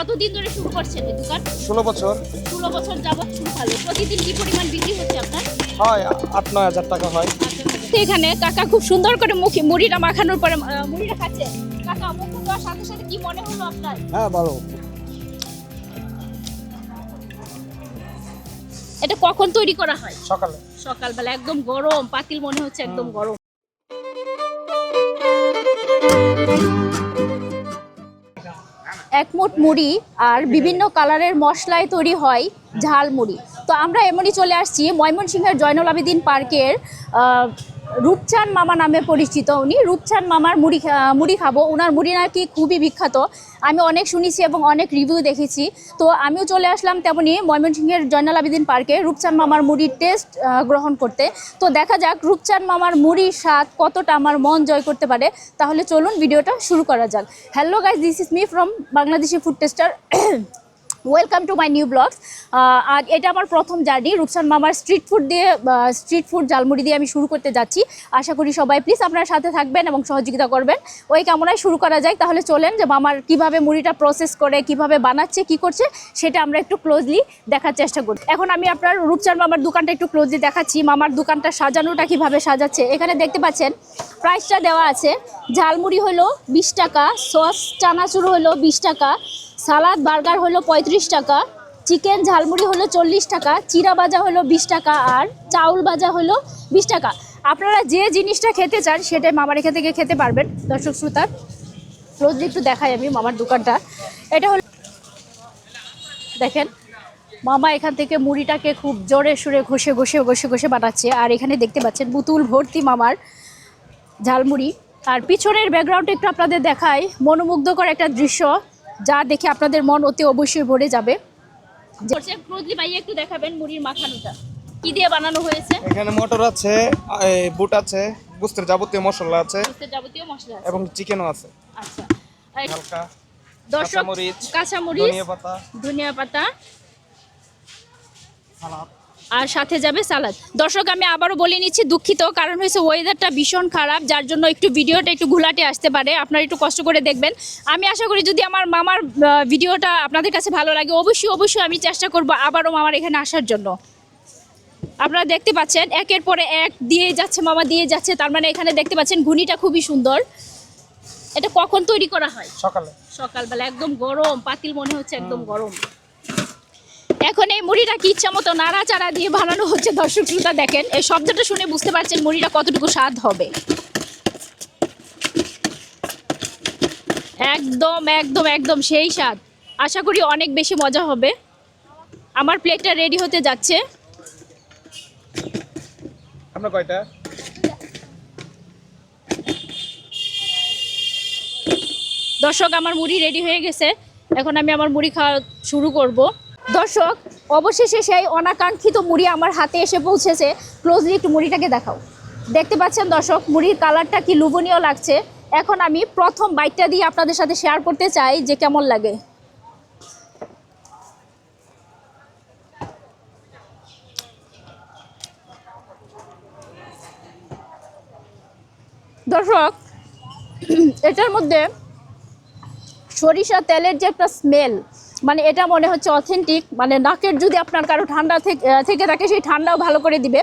কতদিন ধরে শুরু করছেন এই দোকান? 16 বছর 16 বছর যাবত শুরু হলো। প্রতিদিন কি পরিমাণ বিক্রি হচ্ছে আপনার? হয়, 8-9 হাজার টাকা হয়। তো এখানে কাকা খুব সুন্দর করে মুড়িটা মাখানোর পরে মুড়িটা খাচ্ছে। কাকা মুখ দেওয়ার সাথে সাথে কি মনে হলো আপনার? হ্যাঁ, ভালো। এটা কখন তৈরি করা হয়? সকালে। সকালবেলা একদম গরম, পাতিল মনে হচ্ছে একদম গরম। একমুঠ মুড়ি আর বিভিন্ন কালারের মশলায় তৈরি হয় ঝাল মুড়ি। তো আমরা এমনই চলে আসছি ময়মনসিংহের জয়নুল আবেদিন পার্কের রূপচাঁদ মামা নামে পরিচিত। উনি রূপচাঁদ মামার মুড়ি খাবো। ওনার মুড়ি নাকি খুবই বিখ্যাত, আমি অনেক শুনেছি এবং অনেক রিভিউ দেখেছি। তো আমিও চলে আসলাম তেমনি ময়মনসিংহের জয়নুল আবেদিন পার্কে রূপচাঁদ মামার মুড়ির টেস্ট গ্রহণ করতে। তো দেখা যাক রূপচাঁদ মামার মুড়ির স্বাদ কতটা আমার মন জয় করতে পারে। তাহলে চলুন ভিডিওটা শুরু করা যাক। Hello guys, this is me from Bangladeshi food taster. Welcome to my new blogs. আর এটা আমার প্রথম জার্নি রূপচাঁদ মামার স্ট্রিট ফুড ঝালমুড়ি দিয়ে আমি শুরু করতে যাচ্ছি। আশা করি সবাই প্লিজ আপনার সাথে থাকবেন এবং সহযোগিতা করবেন। ওই কামনায় শুরু করা যায়। তাহলে চলেন যে মামার কিভাবে মুড়িটা প্রসেস করে, কিভাবে বানাচ্ছে, কি করছে সেটা আমরা একটু ক্লোজলি দেখার চেষ্টা করি। এখন আমি আপনার রূপচাঁদ মামার দোকানটা একটু ক্লোজলি দেখাচ্ছি। মামার দোকানটা সাজানোটা কিভাবে সাজাচ্ছে এখানে দেখতে পাচ্ছেন। প্রাইসটা দেওয়া আছে। ঝালমুড়ি হলো 20 টাকা, সস চানাচুর হলো 20 টাকা, সালাদ বার্গার হলো 35 টাকা, চিকেন ঝালমুড়ি হলো 40 টাকা, চিরা ভাজা হলো 20 টাকা, আর চাউল ভাজা হলো 20 টাকা। আপনারা যে জিনিসটা খেতে চান সেটাই মামার এখান থেকে খেতে পারবেন। দর্শক শ্রোতা ক্লোজলি একটু দেখাই আমি মামার দোকানটা। এটা হলো দেখেন, মামা এখান থেকে মুড়িটাকে খুব জোরে সুরে ঘষে বানাচ্ছে। আর এখানে দেখতে পাচ্ছেন বুতুল ভর্তি মামার ঝালমুড়ি। আর পিছনের ব্যাকগ্রাউন্ডটা একটু আপনাদের দেখায়, মনোমুগ্ধকর একটা দৃশ্য যা দেখে আপনাদের মন অতি অবশ্যই ভরে যাবে। ক্লোজলি ভাই একটু দেখাবেন মুড়ির মাখানোটা কি দিয়ে বানানো হয়েছে। এখানে মটর আছে, বুট আছে, বুস্তের যাবতীয় মশলা আছে, এবং চিকেনও আছে। আচ্ছা, হালকা দর্শক কাঁচামরিচ, ধনিয়া পাতা আর সাথে যাবে সালাদ। দর্শক আমি আবারও বলে নিচ্ছি, দুঃখিত, কারণ হয়েছে ওয়েদারটা ভীষণ খারাপ, যার জন্য একটু ভিডিওটা একটু ঘোলাটে আসতে পারে। আপনারা একটু কষ্ট করে দেখবেন। আমি আশা করি যদি আমার মামার ভিডিওটা আপনাদের কাছে ভালো লাগে, অবশ্যই আমি চেষ্টা করব আবারও মামার এখানে আসার জন্য। আপনারা দেখতে পাচ্ছেন একের পরে এক দিয়ে যাচ্ছে, মামা দিয়ে যাচ্ছে। তার মানে এখানে দেখতে পাচ্ছেন ঘুনিটা খুবই সুন্দর। এটা কখন তৈরি করা হয়? সকালবেলা একদম গরম, পাতিল মনে হচ্ছে একদম গরম। এখন এই মুড়িটা কি ইচ্ছা মতো নাড়াচাড়া দিয়ে বানানো হচ্ছে। দর্শক শ্রোতা দেখেন, এই শব্দটা শুনে বুঝতে পারছেন মুড়িটা কতটুকু স্বাদ হবে। একদম সেই স্বাদ। আশা করি অনেক বেশি মজা হবে। আমার প্লেটটা রেডি হতে যাচ্ছে। আমরা কয়টা? দর্শক আমার মুড়ি রেডি হয়ে গেছে। এখন আমি আমার মুড়ি খাওয়া শুরু করব। দর্শক অবশেষে সেই অনাকাঙ্ক্ষিত মুড়ি আমার হাতে এসে পৌঁছেছে। ক্লোজলি একটু মুড়িটাকে দেখাও। দেখতে পাচ্ছেন দর্শক, মুড়ির কালারটা কি লোভনীয় লাগছে। এখন আমি প্রথম বাইটটা দিয়ে আপনাদের সাথে শেয়ার করতে চাই যে কেমন লাগে। দর্শক এটার মধ্যে সরিষা তেলের যে একটা স্মেল, মানে এটা মনে হচ্ছে অথেন্টিক। মানে নাকের যদি আপনার কারো ঠান্ডা থেকে থাকে সেই ঠান্ডাও ভালো করে দিবে।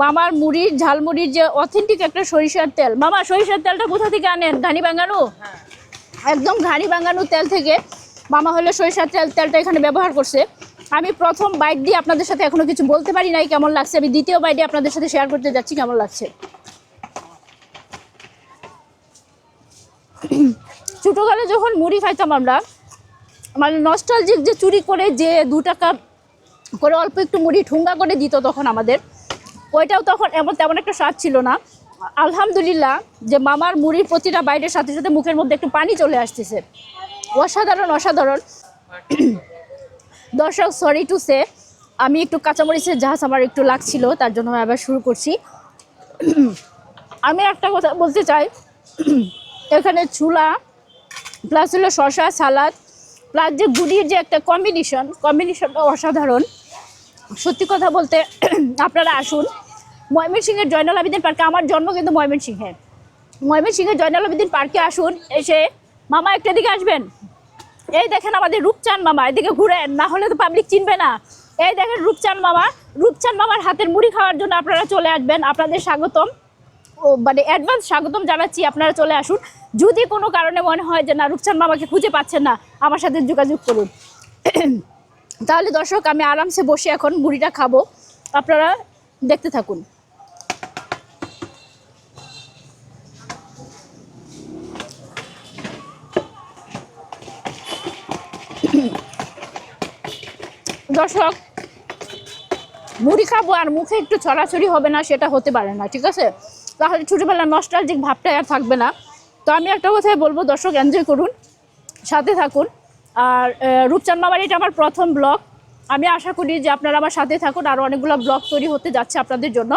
মামার মুড়ির ঝালমুড়ির যে অথেন্টিক একটা সরিষার তেল। মামা সরিষার তেলটা কোথা থেকে আনেন? ঘানি বাঙ্গানো? একদম ঘানি বাঙ্গানো তেল থেকে মামা হলো সরিষার তেলটা এখানে ব্যবহার করছে। আমি প্রথম বাইট দিয়ে আপনাদের সাথে এখনো কিছু বলতে পারি নাই কেমন লাগছে। আমি দ্বিতীয় বাইটে আপনাদের সাথে শেয়ার করতে যাচ্ছি কেমন লাগছে। ছোটোকালে যখন মুড়ি খাইতাম আমরা, মানে নস্টালজিক যে চুরি করে যে 2 টাকা করে অল্প একটু মুড়ি ঠুঙ্গা করে দিত তখন আমাদের, ওইটাও তখন তেমন একটা স্বাদ ছিল না। আলহামদুলিল্লাহ যে মামার মুড়ির প্রতিটা বাইরের সাথে সাথে মুখের মধ্যে একটু পানি চলে আসতেছে। অসাধারণ। দর্শক সরি টু সে, আমি একটু কাঁচামরিচের ঝাঁজ আমার একটু লাগছিল, তার জন্য আমি আবার শুরু করছি। আমি একটা কথা বলতে চাই, এখানে ছোলা প্লাস হলো শসা, সালাদ প্লাস যে গুড়ির যে একটা কম্বিনেশনটা অসাধারণ। সত্যি কথা বলতে আপনারা আসুন ময়মনসিংহের জয়নুল আবেদিন পার্কে। আমার জন্ম কিন্তু ময়মনসিংহের জয়নুল আবেদিন পার্কে আসুন। এসে মামা একটা দিকে আসবেন, এই দেখেন আমাদের রূপচাঁদ মামা, এদিকে ঘুরেন, না হলে তো পাবলিক চিনবে না। এই দেখেন রূপচাঁদ মামা, রূপচাঁদ মামার হাতের মুড়ি খাওয়ার জন্য আপনারা চলে আসবেন। আপনাদের স্বাগতম, ও মানে অ্যাডভান্স স্বাগতম জানাচ্ছি, আপনারা চলে আসুন। যদি কোনো কারণে মনে হয় যে না রূপচাঁদ মামাকে খুঁজে পাচ্ছেন না, আমার সাথে যোগাযোগ করুন। তাহলে দর্শক আমি আরামসে বসে এখন মুড়িটা খাবো, আপনারা দেখতে থাকুন। দর্শক, মুড়ি খাবো আর মুখে একটু ছড়াছড়ি হবে না, সেটা হতে পারে না, ঠিক আছে? তাহলে ছোটোবেলার নস্টালজিক ভাবটা আর থাকবে না। তো আমি একটা কথাই বলবো, দর্শক এনজয় করুন, সাথে থাকুন। আর রূপচাঁদ মামার এটা আমার প্রথম ব্লগ, আমি আশা করি যে আপনারা আমার সাথে থাকুন, আরও অনেকগুলো ব্লগ তৈরি হতে যাচ্ছে আপনাদের জন্য।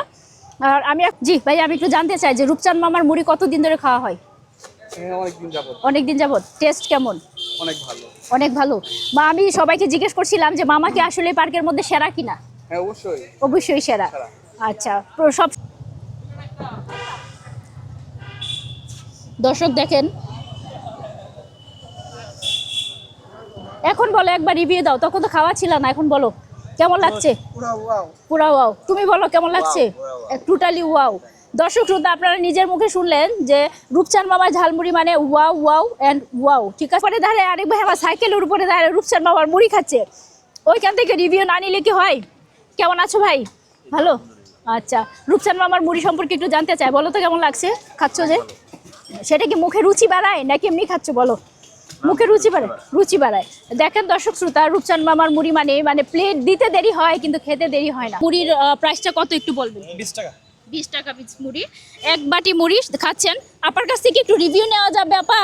আর আমি জি ভাই, আমি একটু জানতে চাই যে রূপচাঁদ মামার মুড়ি কতদিন ধরে খাওয়া হয়? অনেক দিন যাবত। টেস্ট কেমন? অনেক ভালো। অনেক ভালো। বা আমি সবাইকে জিজ্ঞেস করছিলাম যে মামা কি আসলে পার্কের মধ্যে সেরা কিনা? হ্যাঁ অবশ্যই। অবশ্যই সেরা। আচ্ছা, সব দর্শক দেখেন, এখন বলো একবার রিভিউ দাও, তখন তো খাওয়া ছিল না, এখন বলো কেমন লাগছে? পুরা ওয়াও। তুমি বলো কেমন লাগছে? Totally wow. দর্শক শ্রোতা, আপনারা নিজের মুখে শুনলেন যে রূপচাঁদ মামার ঝালমুড়ি মানে ওয়াও ওয়াও অ্যান্ড ওয়াও, ঠিক আছে? পরে দাঁড়ায় আরেক ভাই আমার সাইকেলের উপরে দাঁড়ায় রূপচাঁদ মামার মুড়ি খাচ্ছে, ওইখান থেকে রিভিউ না নিলে কি হয়? কেমন আছো ভাই? ভালো। আচ্ছা, রূপচাঁদ মামার মুড়ি সম্পর্কে একটু জানতে চাই, বলো তো কেমন লাগছে খাচ্ছ যে? সেটা কি মুখে রুচি বাড়ায় নাকি এমনি খাচ্ছ বলো? মুখে রুচি বাড়ায়, রুচি বাড়ায়। দেখেন দর্শক শ্রোতা, রূপচাঁদ মামার মুড়ি মানে প্লেট দিতে দেরি হয় কিন্তু খেতে দেরি হয় না। মুড়ির প্রাইসটা কত একটু বলবেন? 20 টাকা। 20 টাকা পিস মুড়ি, এক বাটি মুড়ি খাচ্ছেন। আপার কাছ থেকে একটু রিভিউ নেওয়া যাবে আপা?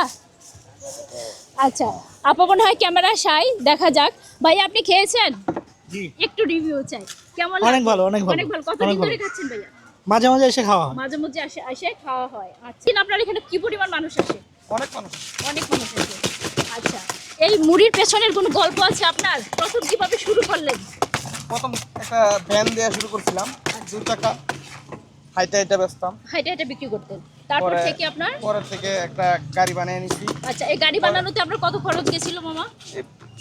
আচ্ছা, আপা মনে হয় ক্যামেরা শাই, দেখা যাক। ভাই আপনি খেয়েছেন? জি। একটু রিভিউ চাই, কেমন? অনেক ভালো, অনেক ভালো। অনেক ভালো। কতদিন ধরে খাচ্ছেন ভাইয়া? মাঝে মাঝে এসে খাওয়া হয়। মাঝে মধ্যে এসে খাওয়া হয়। আচ্ছা, আপনার এখানে কি পরিমাণ মানুষ আসে? অনেক মানুষ। অনেক মানুষ আসে। আচ্ছা, এই মুড়ির পেছনের কোনো গল্প আছে আপনার? প্রথম কিভাবে শুরু করলেন? প্রথম একটা ভ্যান দেওয়া শুরু করছিলাম, 2 টাকা হাইটা হাইটা বেচতাম। এটা বিক্রি করতেন, তারপর থেকে আপনার? পরে থেকে একটা গাড়ি বানিয়ে নিছি। আচ্ছা, এই গাড়ি বানানোতে আপনার কত খরচ গেছিল মামা?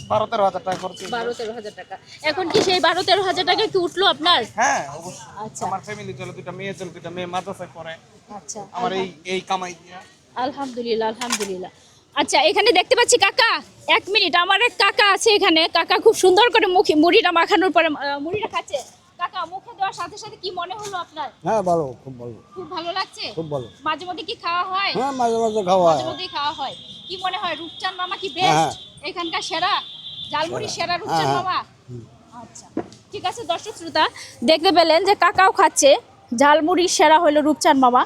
12-13 হাজার টাকা খরচ হয়েছে। 12-13 হাজার টাকা। এখন কি সেই 12-13 হাজার টাকা কি উঠলো আপনার? হ্যাঁ অবশ্যই। আচ্ছা। আমার ফ্যামিলি চলে, 2টা মেয়ে চলে, 2টা মেয়ে মাদ্রাসায় পড়ে। আচ্ছা, আমার এই কামাই দিয়া। আলহামদুলিল্লাহ, আলহামদুলিল্লাহ। আচ্ছা, এখানে দেখতে পাচ্ছি কাকা, 1 মিনিট, আমার এক কাকা আছে এখানে। কাকা খুব সুন্দর করে মুড়িটা মাখানোর পরে মুড়িটা খাচ্ছে। কাকা, মুখে দেওয়ার সাথে সাথে কি মনে হলো আপনার? হ্যাঁ ভালো, খুব ভালো। খুব ভালো লাগছে? খুব ভালো। মাঝে মধ্যে কি খাওয়া হয়? হ্যাঁ মাঝে মাঝে খাওয়া হয়। মাঝে মধ্যেই খাওয়া হয়। কি মনে হয় রূপচাঁদ মামা কি হ্যাঁ। বেস্ট? এখানকার সেরা ঝালমুড়ি সেরা রূপচাঁদ হ্যাঁ। মামা? আচ্ছা, ঠিক আছে। দর্শক শ্রোতা দেখতে পেলেন যে কাকাও খাচ্ছে, ঝালমুড়ি সেরা হলো রূপচাঁদ মামা।